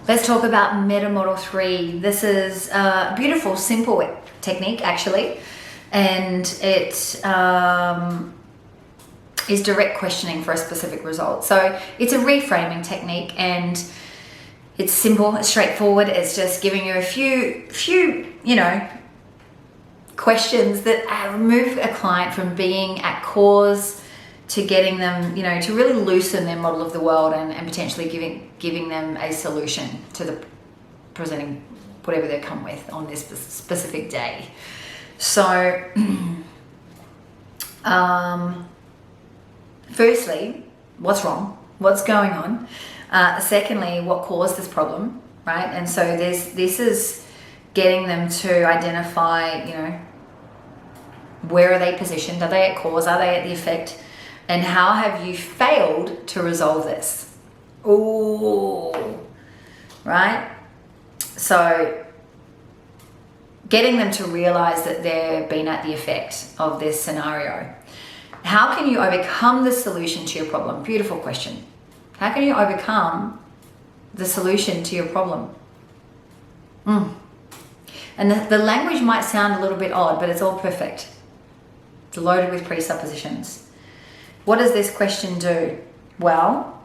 Let's talk about Meta Model 3. This is a beautiful, simple technique actually, and it is direct questioning for a specific result. So it's a reframing technique, and it's simple, it's straightforward. It's just giving you a few, questions that move a client from being at cause to getting them, to really loosen their model of the world and potentially giving them a solution to the presenting whatever they come with on this specific day. So, firstly, what's wrong? What's going on? Secondly, what caused this problem, right? And so this is getting them to identify, where are they positioned? Are they at cause? Are they at the effect? And how have you failed to resolve this? Ooh, right? So getting them to realize that they've been at the effect of this scenario. How can you overcome the solution to your problem? Beautiful question. How can you overcome the solution to your problem? And the language might sound a little bit odd, but it's all perfect. It's loaded with presuppositions. What does this question do? Well,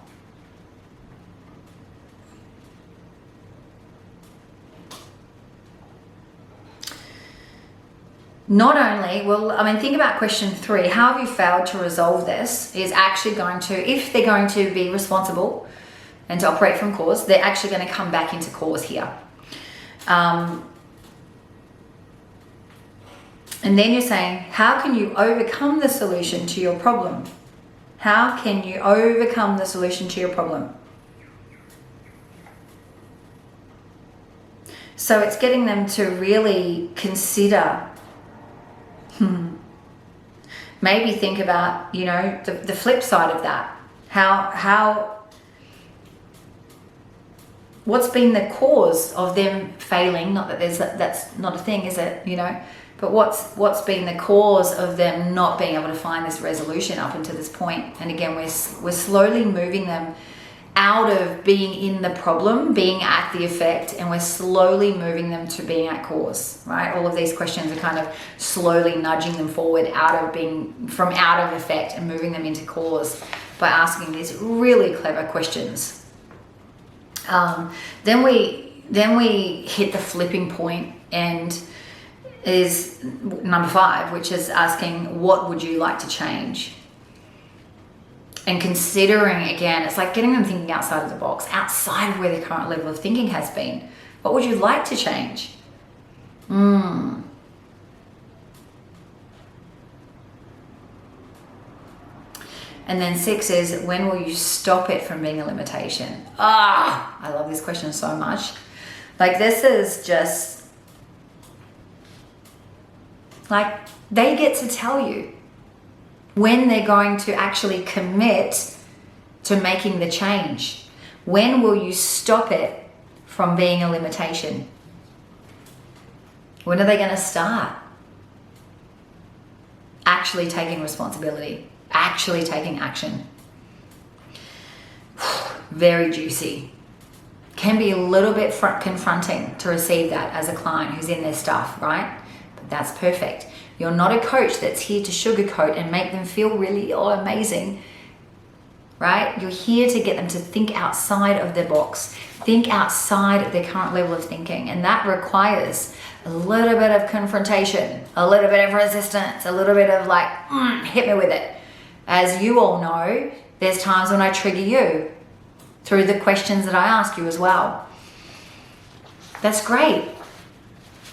not only, think about question 3. How have you failed to resolve this is actually going to, if they're going to be responsible and to operate from cause, they're actually going to come back into cause here. And then you're saying, how can you overcome the solution to your problem? How can you overcome the solution to your problem? So it's getting them to really consider, maybe think about, the flip side of that. What's been the cause of them failing? Not that that's not a thing, is it? But what's been the cause of them not being able to find this resolution up until this point? And again, we're slowly moving them out of being in the problem, being at the effect, and we're slowly moving them to being at cause, right? All of these questions are kind of slowly nudging them forward out of effect and moving them into cause by asking these really clever questions. Then we hit the flipping point, and is number 5, which is asking, what would you like to change? And considering, again, it's like getting them thinking outside of the box, outside of where their current level of thinking has been. What would you like to change? And then 6 is, when will you stop it from being a limitation? I love this question so much. Like, this is just, like, they get to tell you when they're going to actually commit to making the change. When will you stop it from being a limitation? When are they going to start actually taking responsibility, actually taking action? Very juicy. Can be a little bit confronting to receive that as a client who's in their stuff, right? But that's perfect. You're not a coach that's here to sugarcoat and make them feel really amazing, right? You're here to get them to think outside of their box, think outside of their current level of thinking. And that requires a little bit of confrontation, a little bit of resistance, a little bit of like, hit me with it. As you all know, there's times when I trigger you through the questions that I ask you as well. That's great.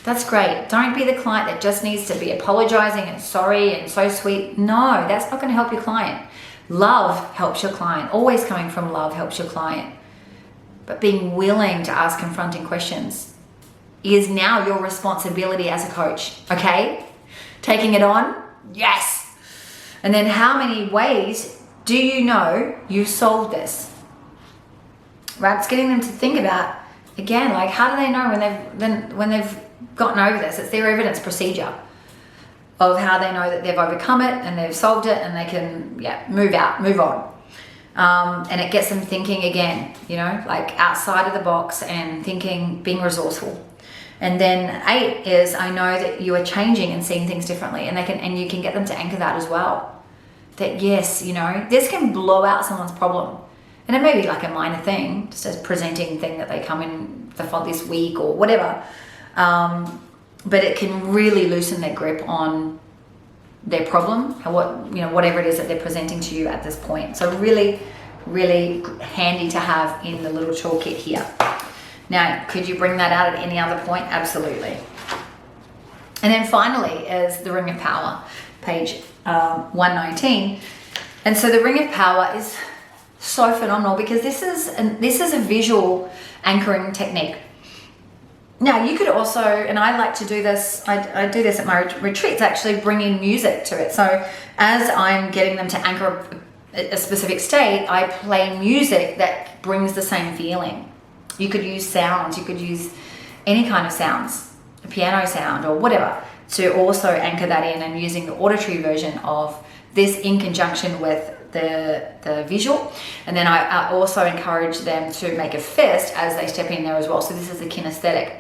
That's great. Don't be the client that just needs to be apologizing and sorry and so sweet. No, that's not going to help your client. Love helps your client. Always coming from love helps your client. But being willing to ask confronting questions is now your responsibility as a coach. Okay? Taking it on? Yes. And then how many ways do you know you've solved this? Right? It's getting them to think about, again, like, how do they know when they've gotten over this? It's their evidence procedure of how they know that they've overcome it and they've solved it and they can move on. And it gets them thinking again, like outside of the box and thinking, being resourceful. And then 8 is, I know that you are changing and seeing things differently, and you can get them to anchor that as well. That yes, this can blow out someone's problem. And it may be like a minor thing, just a presenting thing that they come in for this week or whatever. But it can really loosen their grip on their problem, whatever it is that they're presenting to you at this point. So really, really handy to have in the little toolkit here. Now, could you bring that out at any other point? Absolutely. And then finally is the Ring of Power, page 119. And so the Ring of Power is so phenomenal because this is a visual anchoring technique. Now you could also, and I like to do this, I do this at my retreats, actually bring in music to it. So as I'm getting them to anchor a specific state, I play music that brings the same feeling. You could use sounds, you could use any kind of sounds, a piano sound or whatever, to also anchor that in, and using the auditory version of this in conjunction with the visual. And then I also encourage them to make a fist as they step in there as well. So this is a kinesthetic.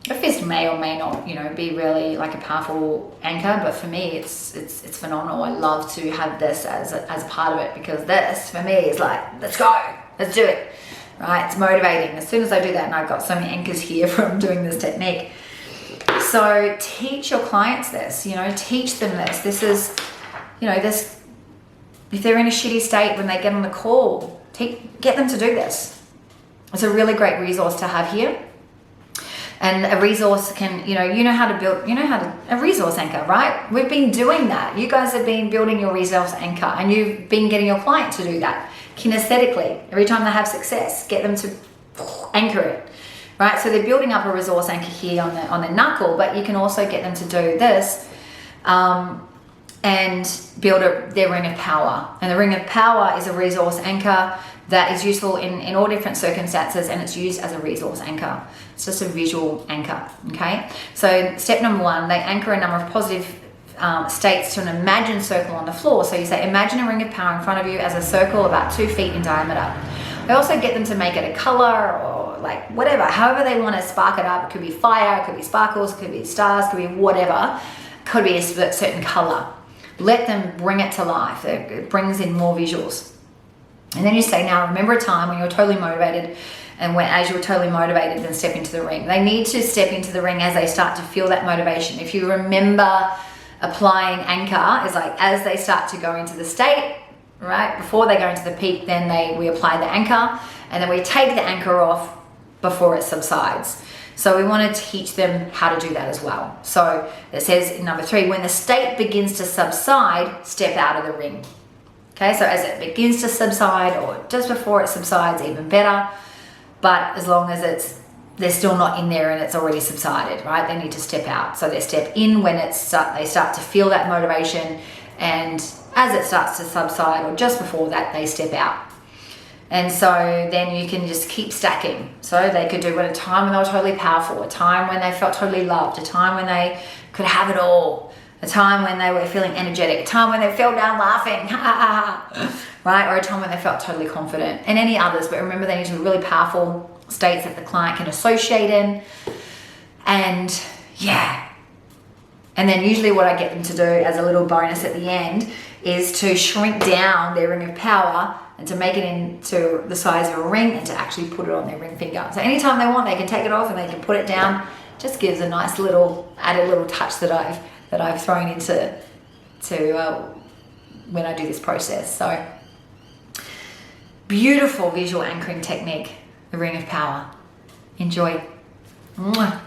A fist may or may not, be really like a powerful anchor, but for me, it's phenomenal. I love to have this as a part of it, because this for me is like, let's go, let's do it, right? It's motivating. As soon as I do that, and I've got so many anchors here from doing this technique. So teach your clients this, teach them this. This is, this. If they're in a shitty state when they get on the call, get them to do this. It's a really great resource to have here. And a resource can, you know how to build, a resource anchor, right? We've been doing that. You guys have been building your resource anchor, and you've been getting your client to do that kinesthetically. Every time they have success, get them to anchor it, right? So they're building up a resource anchor here on the knuckle, but you can also get them to do this and build their ring of power. And the ring of power is a resource anchor that is useful in all different circumstances, and it's used as a resource anchor. It's just a visual anchor, okay? So step number 1, they anchor a number of positive states to an imagined circle on the floor. So you say, imagine a ring of power in front of you as a circle about 2 feet in diameter. They also get them to make it a color or like whatever, however they want to spark it up. It could be fire, it could be sparkles, it could be stars, it could be whatever. It could be a certain color. Let them bring it to life. It brings in more visuals. And then you say, now remember a time when you were totally motivated, and as you were totally motivated, then step into the ring. They need to step into the ring as they start to feel that motivation. If you remember, applying anchor is like as they start to go into the state, right? Before they go into the peak, then we apply the anchor, and then we take the anchor off before it subsides. So we want to teach them how to do that as well. So it says in number 3, when the state begins to subside, step out of the ring. Okay, so as it begins to subside, or just before it subsides, even better. But as long as they're still not in there and it's already subsided, right? They need to step out. So they step in when they start to feel that motivation, and as it starts to subside, or just before that, they step out. And so then you can just keep stacking. So they could do at a time when they were totally powerful, a time when they felt totally loved, a time when they could have it all, a time when they were feeling energetic, a time when they fell down laughing, right? Or a time when they felt totally confident, and any others. But remember, they need to be really powerful states that the client can associate in. And yeah. And then usually what I get them to do as a little bonus at the end is to shrink down their ring of power and to make it into the size of a ring, and to actually put it on their ring finger. So anytime they want, they can take it off and they can put it down. Just gives a nice added little touch that I've thrown into when I do this process. So beautiful visual anchoring technique, the ring of power. Enjoy. Mwah.